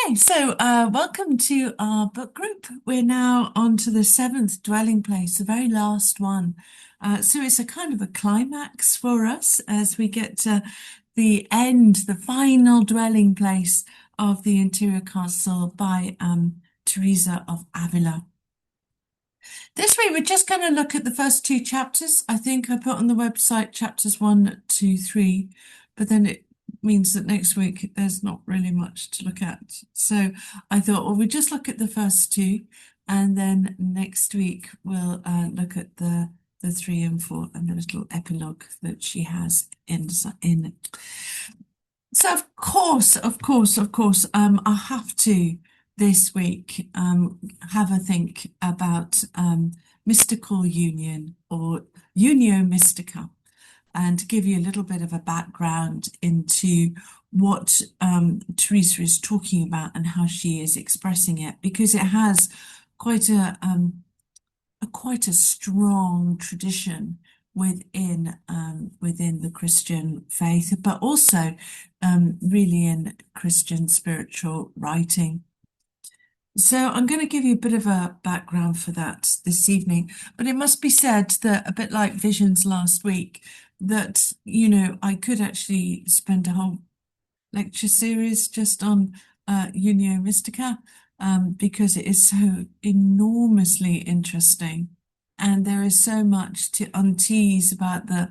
Welcome to our book group. We're now on to the seventh dwelling place, the very last one. So it's a kind of a climax for us as we get to the end, the final dwelling place of the interior castle by Teresa of Avila. This week, we're just going to look at the first two chapters. I think I put on the website chapters 1, 2, 3, but then it means that next week there's not really much to look at. So I thought, well, we just look at the first two, and then next week we'll look at the 3 and 4 and the little epilogue that she has in it. So of course, I have to this week have a think about mystical union or unio mystica, and to give you a little bit of a background into what Teresa is talking about and how she is expressing it, because it has quite a strong tradition within the Christian faith, but also really in Christian spiritual writing. So I'm going to give you a bit of a background for that this evening, but it must be said that, a bit like Visions last week, that, I could actually spend a whole lecture series just on Unio Mystica, because it is so enormously interesting. And there is so much to untease about the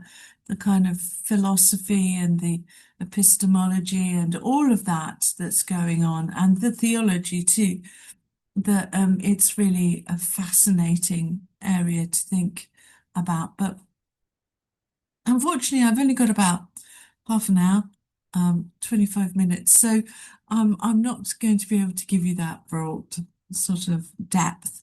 kind of philosophy and the epistemology and all of that that's going on, and the theology too, that it's really a fascinating area to think about. But unfortunately, I've only got about half an hour, 25 minutes. So I'm not going to be able to give you that broad sort of depth.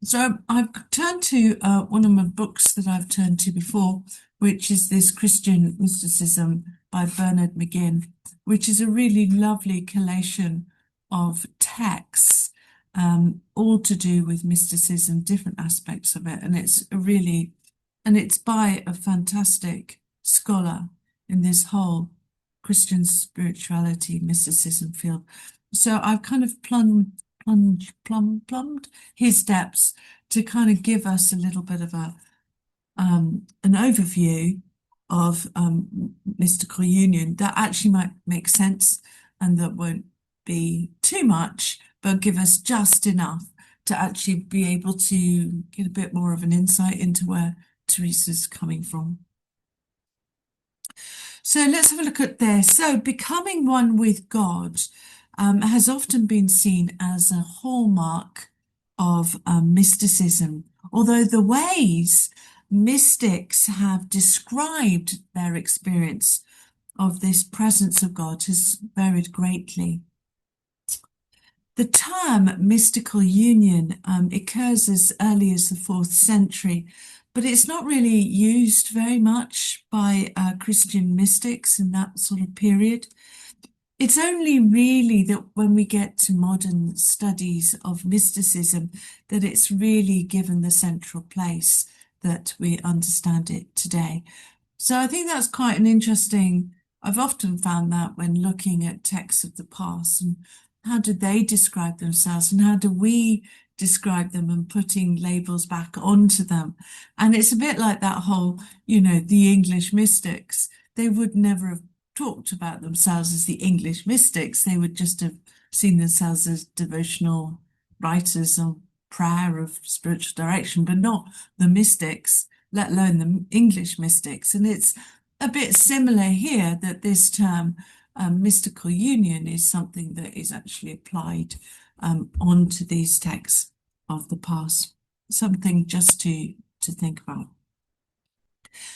So I've turned to one of my books that I've turned to before, which is this Christian Mysticism by Bernard McGinn, which is a really lovely collation of texts, all to do with mysticism, different aspects of it. And it's by a fantastic scholar in this whole Christian spirituality, mysticism field. So I've kind of plumbed his depths to kind of give us a little bit of an overview of mystical union that actually might make sense, and that won't be too much, but give us just enough to actually be able to get a bit more of an insight into where Teresa's coming from. So let's have a look at this. So becoming one with God has often been seen as a hallmark of mysticism, although the ways mystics have described their experience of this presence of God has varied greatly. The term mystical union occurs as early as the 4th century, but it's not really used very much by Christian mystics in that sort of period. It's only really that when we get to modern studies of mysticism that it's really given the central place that we understand it today. So I think that's quite an interesting, I've often found that when looking at texts of the past, and how did they describe themselves and how do we describe them, and putting labels back onto them. And it's a bit like that whole, the English mystics. They would never have talked about themselves as the English mystics. They would just have seen themselves as devotional writers on prayer of spiritual direction, but not the mystics, let alone the English mystics. And it's a bit similar here, that this term mystical union is something that is actually applied onto these texts of the past. Something just to think about.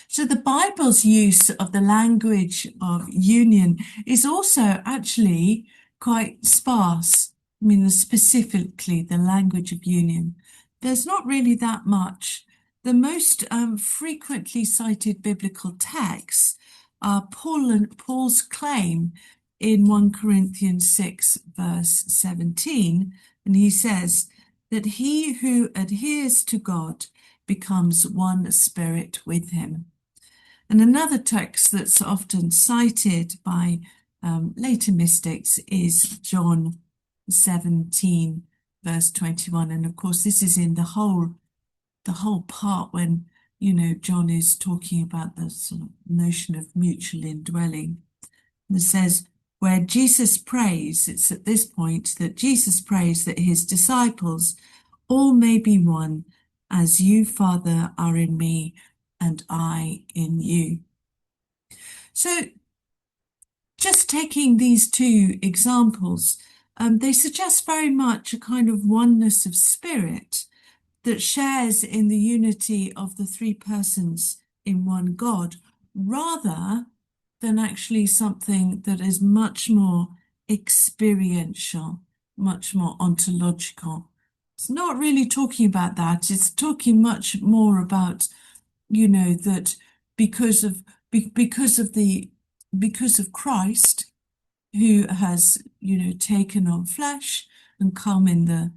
So the Bible's use of the language of union is also actually quite sparse. I mean, specifically the language of union. There's not really that much. The most frequently cited biblical texts are Paul's claim in 1 Corinthians 6, verse 17, and he says that he who adheres to God becomes one spirit with him. And another text that's often cited by later mystics is John 17, verse 21. And of course, this is in the whole part when, John is talking about the sort of notion of mutual indwelling. And it says, where Jesus prays, it's at this point that Jesus prays that his disciples all may be one, as you, Father, are in me and I in you. So just taking these two examples, they suggest very much a kind of oneness of spirit that shares in the unity of the three persons in one God, rather than actually something that is much more experiential, much more ontological. It's not really talking about that. It's talking much more about, that because of Christ, who has, taken on flesh and come in the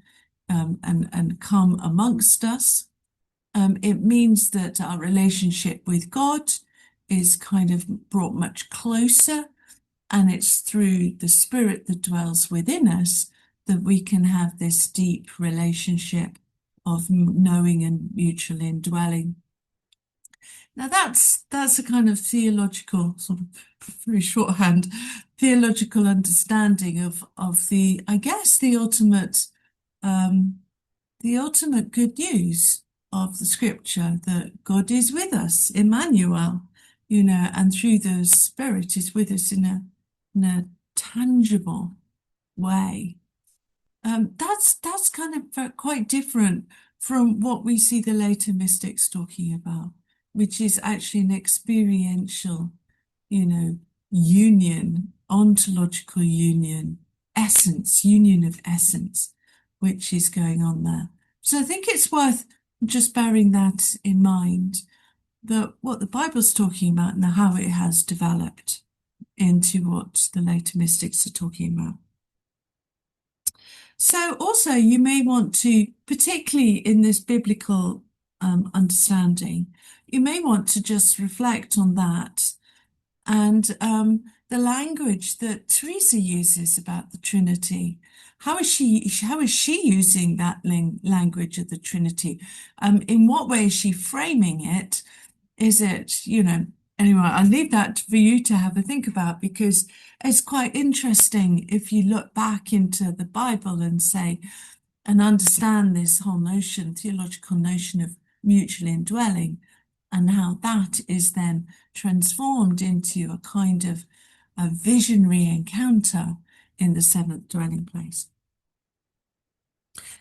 and come amongst us. It means that our relationship with God is kind of brought much closer, and it's through the Spirit that dwells within us that we can have this deep relationship of knowing and mutual indwelling. Now that's a kind of theological, sort of very shorthand, theological understanding of the, I guess, the ultimate good news of the scripture, that God is with us, Emmanuel, and through the Spirit is with us in a tangible way. That's kind of quite different from what we see the later mystics talking about, which is actually an experiential, union, ontological union, essence, union of essence, which is going on there. So I think it's worth just bearing that in mind, that what the Bible's talking about and how it has developed into what the later mystics are talking about. So also you may want to, particularly in this biblical understanding, you may want to just reflect on that and the language that Teresa uses about the Trinity. How is she using that language of the Trinity? In what way is she framing it? Is it, anyway, I'll leave that for you to have a think about, because it's quite interesting if you look back into the Bible and say, and understand this whole notion, theological notion of mutual indwelling, and how that is then transformed into a kind of a visionary encounter in the seventh dwelling place.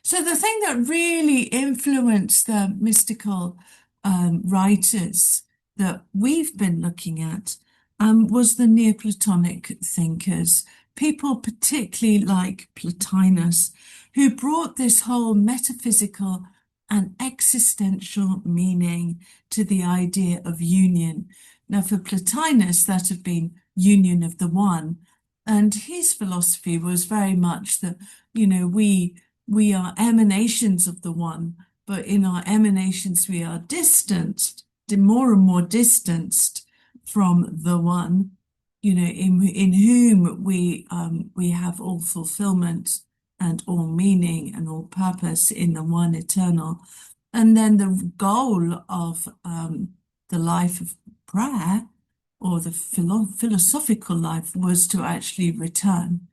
So the thing that really influenced the mystical writers that we've been looking at was the Neoplatonic thinkers, people particularly like Plotinus, who brought this whole metaphysical and existential meaning to the idea of union. Now, for Plotinus, that had been union of the one, and his philosophy was very much that, we are emanations of the one, but in our emanations we are distanced, more and more distanced from the one, in whom we have all fulfillment and all meaning and all purpose in the one eternal. And then the goal of the life of prayer, or the philosophical life, was to actually return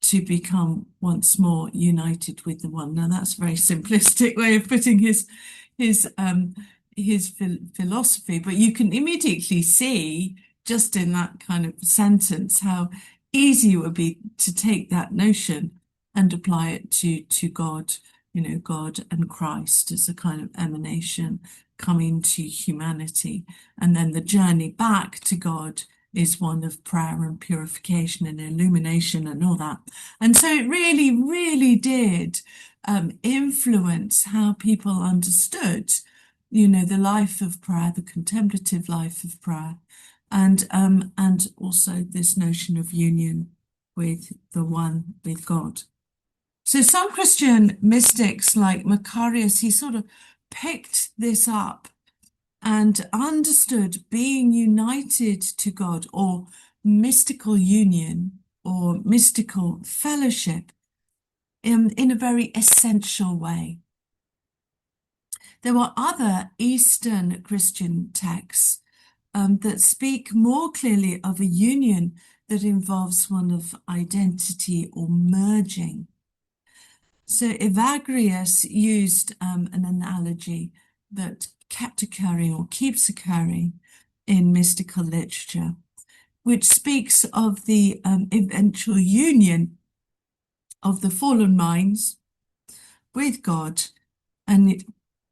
to become once more united with the one. Now that's a very simplistic way of putting his philosophy, but you can immediately see just in that kind of sentence how easy it would be to take that notion and apply it to God, God and Christ as a kind of emanation coming to humanity. And then the journey back to God is one of prayer and purification and illumination and all that. And so it really, really did influence how people understood, the life of prayer, the contemplative life of prayer, and also this notion of union with the one, with God. So some Christian mystics like Macarius, he sort of picked this up and understood being united to God, or mystical union or mystical fellowship, in a very essential way. There are other Eastern Christian texts that speak more clearly of a union that involves one of identity or merging. So Evagrius used an analogy that kept occurring or keeps occurring in mystical literature, which speaks of the eventual union of the fallen minds with God, and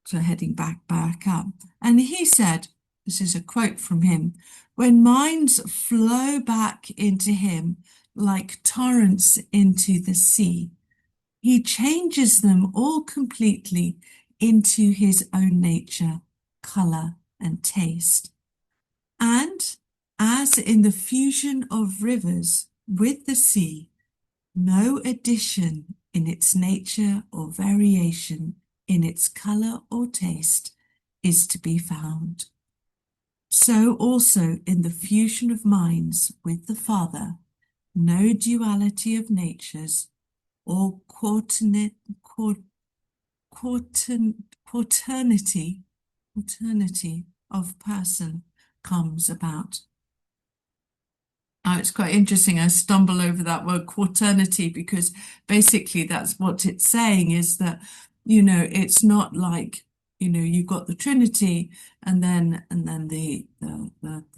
so heading back up. And he said, this is a quote from him, when minds flow back into him like torrents into the sea, he changes them all completely into his own nature, colour, and taste. And as in the fusion of rivers with the sea, no addition in its nature or variation in its colour or taste is to be found. So also in the fusion of minds with the Father, no duality of natures or quaternity of person comes about. It's quite interesting. I stumble over that word quaternity because basically that's what it's saying is that, it's not like, you've got the Trinity and then the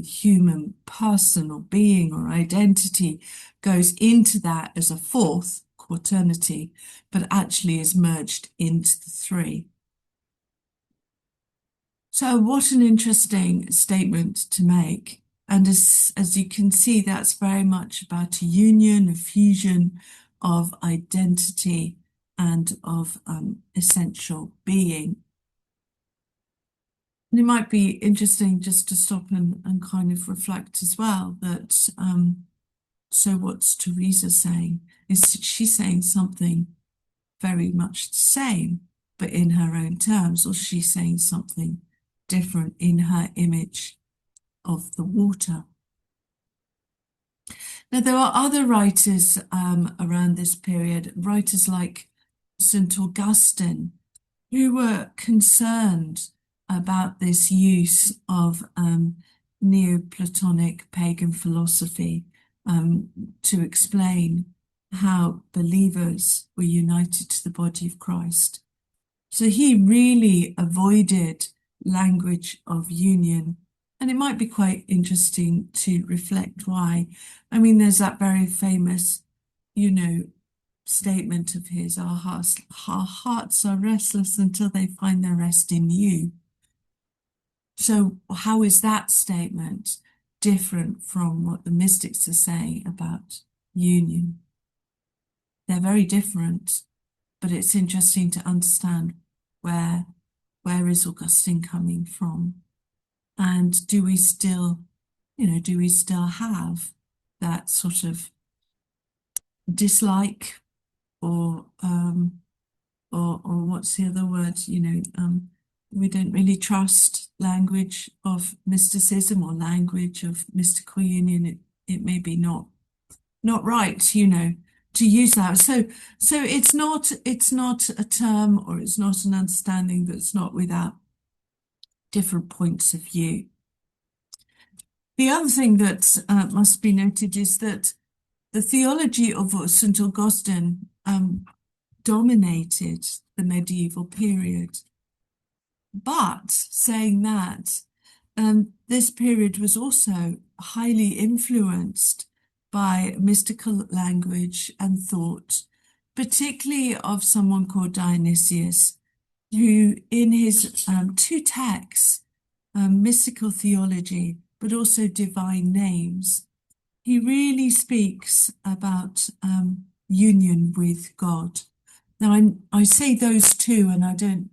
human person or being or identity goes into that as a fourth quaternity, but actually is merged into the three. So what an interesting statement to make. And as you can see, that's very much about a union, a fusion of identity and of essential being. And it might be interesting just to stop and kind of reflect as well that, so what's Teresa saying? Is she saying something very much the same, but in her own terms, or she's saying something different in her image of the water? Now, there are other writers around this period, writers like St. Augustine, who were concerned about this use of Neoplatonic pagan philosophy to explain how believers were united to the body of Christ. So he really avoided language of union. And it might be quite interesting to reflect why. I mean, there's that very famous, statement of his, our hearts are restless until they find their rest in you. So how is that statement different from what the mystics are saying about union? They're very different, but it's interesting to understand where is Augustine coming from? And do we still have that sort of dislike or what's the other word? We don't really trust language of mysticism or language of mystical union. It may be not right, to use that. So it's not a term or it's not an understanding that's not without different points of view. The other thing that must be noted is that the theology of St. Augustine dominated the medieval period. But saying that, this period was also highly influenced by mystical language and thought, particularly of someone called Dionysius, who in his two texts, mystical theology, but also divine names, he really speaks about union with God. Now, I say those two, and I don't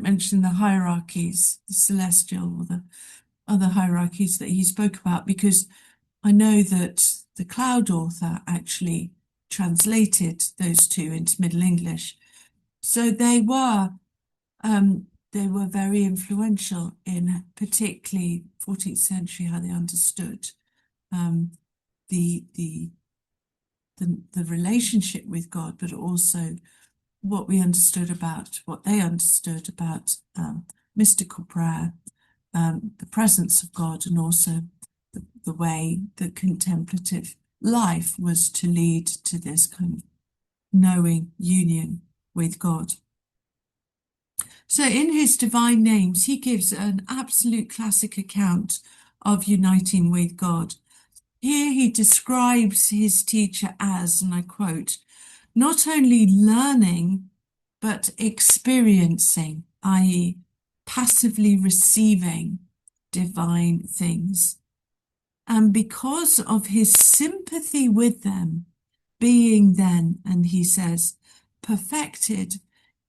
mention the hierarchies, the celestial or the other hierarchies that he spoke about, because I know that the Cloud author actually translated those two into Middle English. So they were very influential in particularly 14th century, how they understood the the relationship with God, but also what they understood about mystical prayer, the presence of God, and also the way that contemplative life was to lead to this kind of knowing union with God. So in his divine names, he gives an absolute classic account of uniting with God. Here he describes his teacher as, and I quote, not only learning, but experiencing, i.e., passively receiving divine things. And because of his sympathy with them, being then, and he says, perfected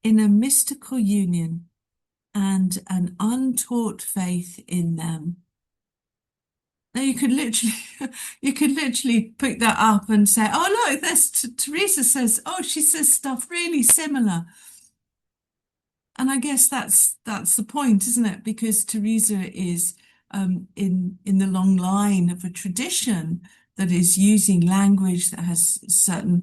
in a mystical union and an untaught faith in them. Now you could literally pick that up and say, oh look, there's Teresa says, oh, she says stuff really similar. And I guess that's the point, isn't it? Because Teresa is in the long line of a tradition that is using language that has a certain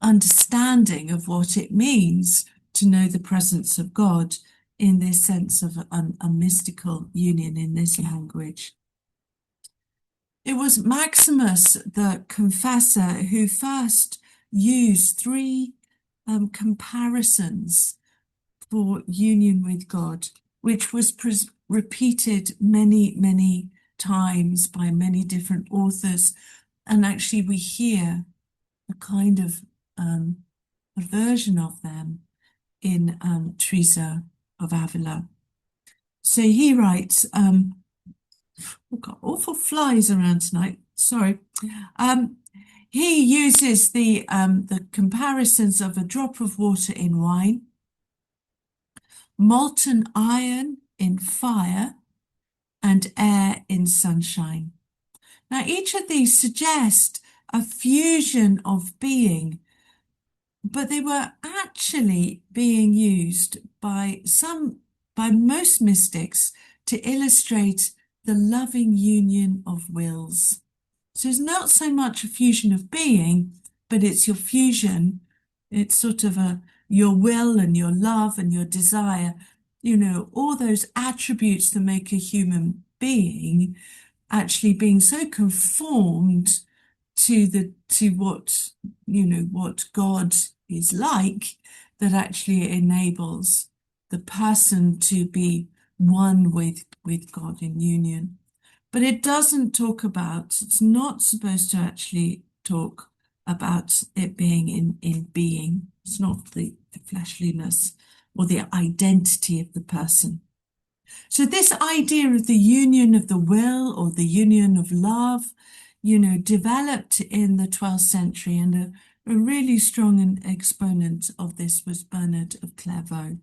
understanding of what it means to know the presence of God in this sense of a mystical union in this language. It was Maximus, the confessor, who first used three comparisons for union with God, which was repeated many, many times by many different authors. And actually we hear a kind of a version of them in Teresa of Avila. So he writes, we've got awful flies around tonight, sorry. He uses the comparisons of a drop of water in wine, molten iron in fire, and air in sunshine. Now, each of these suggest a fusion of being, but they were actually being used by most mystics to illustrate the loving union of wills. So it's not so much a fusion of being, but it's your fusion. It's sort of your will and your love and your desire, all those attributes that make a human being actually being so conformed to what God is like, that actually enables the person to be one with God in union. But it doesn't talk about, it's not supposed to actually talk about it being in being. It's not the fleshliness or the identity of the person. So this idea of the union of the will or the union of love, developed in the 12th century, and a really strong exponent of this was Bernard of Clairvaux.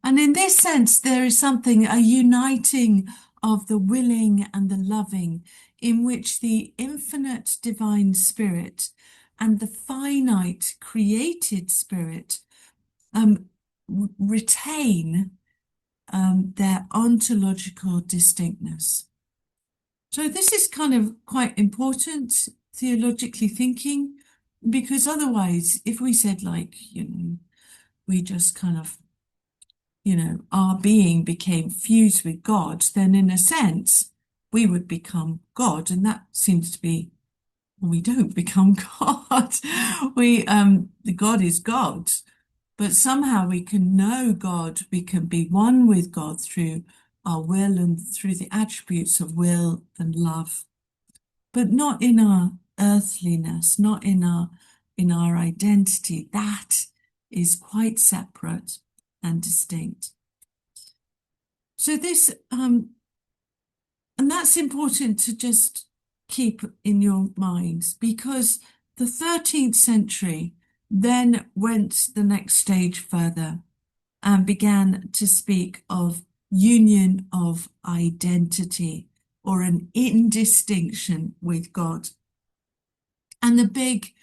And in this sense, there is a uniting of the willing and the loving, in which the infinite divine spirit and the finite created spirit retain their ontological distinctness. So this is kind of quite important, theologically thinking, because otherwise, if we said we just kind of, our being became fused with God, then in a sense, we would become God. And that seems to be, we don't become God. The God is God, but somehow we can know God, we can be one with God through our will and through the attributes of will and love, but not in our earthliness, not in our identity. That is quite separate and distinct. So this, and that's important to just keep in your minds, because the 13th century then went the next stage further and began to speak of union of identity, or an indistinction with God. And the big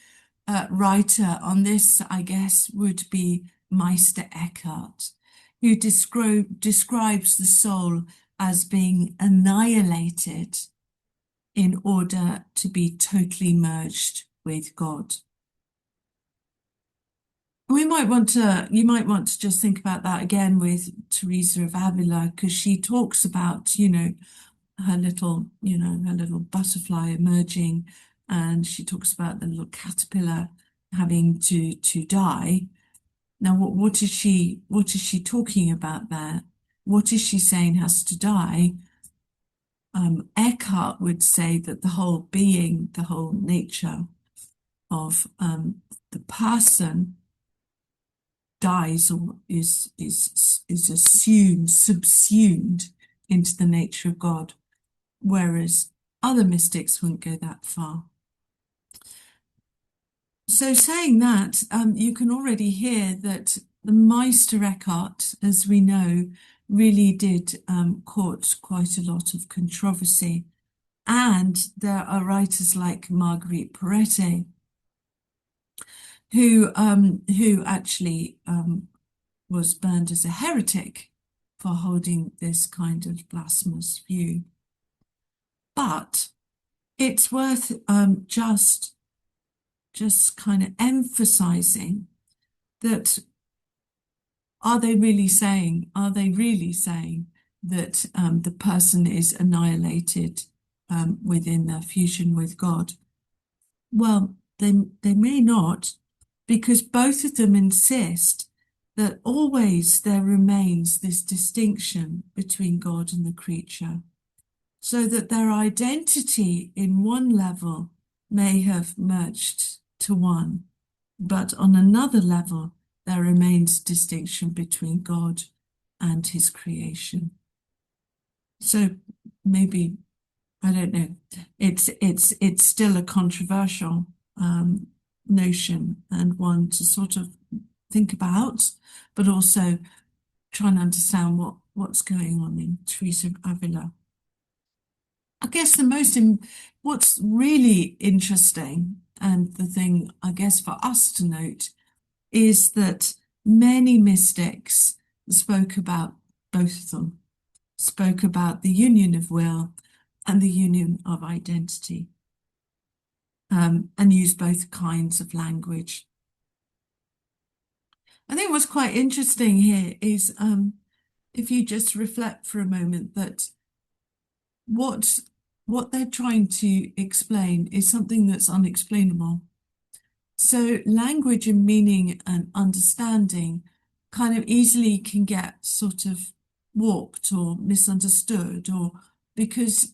writer on this, I guess, would be Meister Eckhart, who describes the soul as being annihilated in order to be totally merged with God. You might want to just think about that again with Teresa of Avila, because she talks about, her little butterfly emerging, and she talks about the little caterpillar having to die. Now, what is she talking about there? What is she saying has to die? Eckhart would say that the whole being, the whole nature of the person dies, or is assumed, subsumed into the nature of God, whereas other mystics wouldn't go that far. So saying that, you can already hear that the Meister Eckhart, as we know, really did court quite a lot of controversy. And there are writers like Marguerite Porete, who actually was burned as a heretic for holding this kind of blasphemous view. But it's worth just kind of emphasizing that are they really saying that the person is annihilated within their fusion with God? Well, they may not, because both of them insist that always there remains this distinction between God and the creature, so that their identity in one level may have merged to one, but on another level there remains distinction between God and his creation. So maybe, I don't know, it's still a controversial notion, and one to sort of think about, but also try and understand what's going on in Teresa of Avila. I guess what's really interesting, and the thing I guess for us to note, is that many mystics spoke about both of them, spoke about the union of will and the union of identity, and used both kinds of language. I think what's quite interesting here is if you just reflect for a moment that what they're trying to explain is something that's unexplainable. So language and meaning and understanding kind of easily can get sort of warped or misunderstood, or because,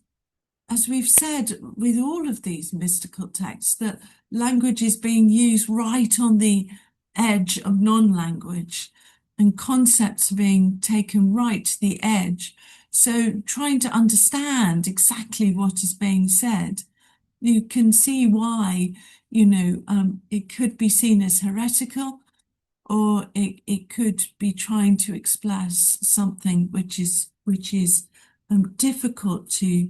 as we've said with all of these mystical texts, that language is being used right on the edge of non-language, and concepts being taken right to the edge. So trying to understand exactly what is being said, you can see why, it could be seen as heretical, or it could be trying to express something which is difficult to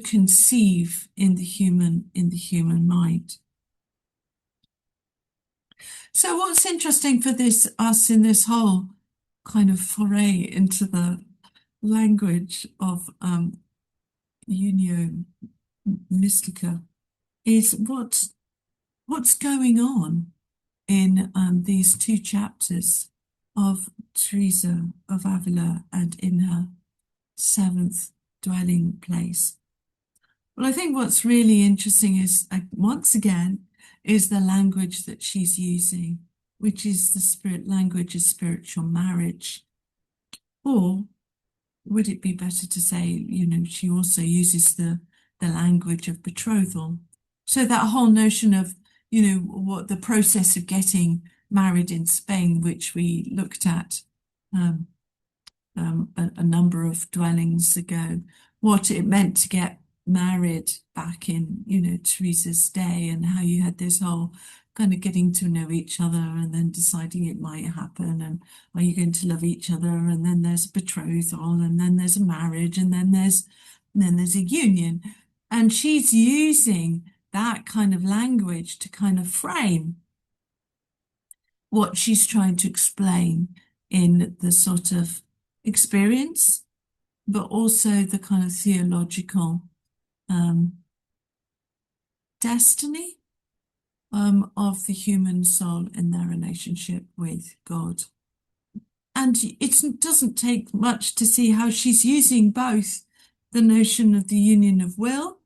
conceive in the human mind. So what's interesting for us in this whole kind of foray into the language of Unio Mystica is what's going on in these two chapters of Teresa of Avila and in her seventh dwelling place. Well, I think what's really interesting is, once again, is the language that she's using, which is the spirit language of spiritual marriage. Or would it be better to say, she also uses the language of betrothal. So that whole notion of, what the process of getting married in Spain, which we looked at a number of dwellings ago, what it meant to get married back in, Teresa's day, and how you had this whole kind of getting to know each other and then deciding it might happen, and are you going to love each other, and then there's a betrothal, and then there's a marriage, and then there's a union. And she's using that kind of language to kind of frame what she's trying to explain in the sort of experience, but also the kind of theological destiny of the human soul in their relationship with God. And it doesn't take much to see how she's using both the notion of the union of will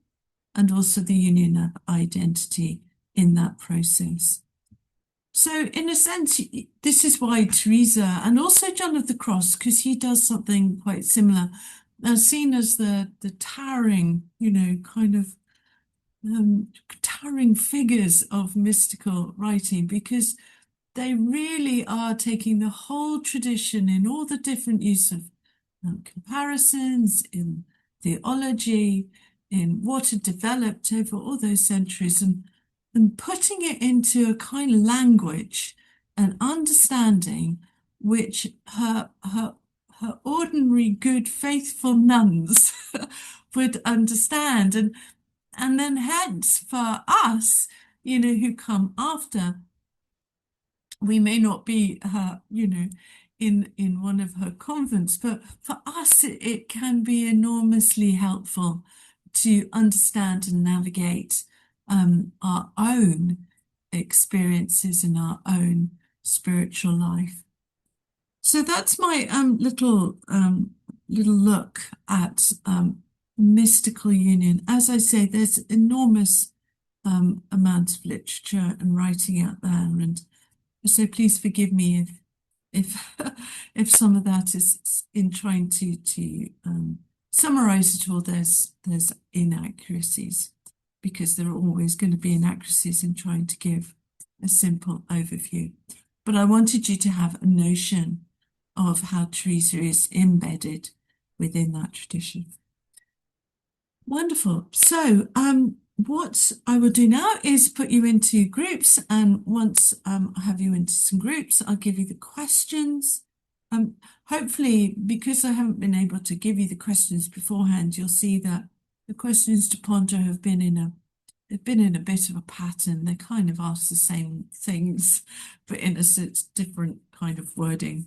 and also the union of identity in that process. So in a sense, this is why Teresa and also John of the Cross, because he does something quite similar, are seen as the towering, kind of towering figures of mystical writing, because they really are taking the whole tradition in all the different use of comparisons, in theology, in what had developed over all those centuries, and putting it into a kind of language and understanding which her ordinary good faithful nuns would understand, and then hence for us, who come after, we may not be in one of her convents, but for us it can be enormously helpful to understand and navigate our own experiences in our own spiritual life. So that's my little look at mystical union. As I say, there's enormous amount of literature and writing out there, and so please forgive me if if some of that is in trying to summarize it all. There's inaccuracies, because there are always going to be inaccuracies in trying to give a simple overview. But I wanted you to have a notion of how Teresa is embedded within that tradition. Wonderful. So what I will do now is put you into groups, and once I have you into some groups, I'll give you the questions. Hopefully, because I haven't been able to give you the questions beforehand, you'll see that the questions to ponder have been in a bit of a pattern. They kind of ask the same things, but in a different kind of wording.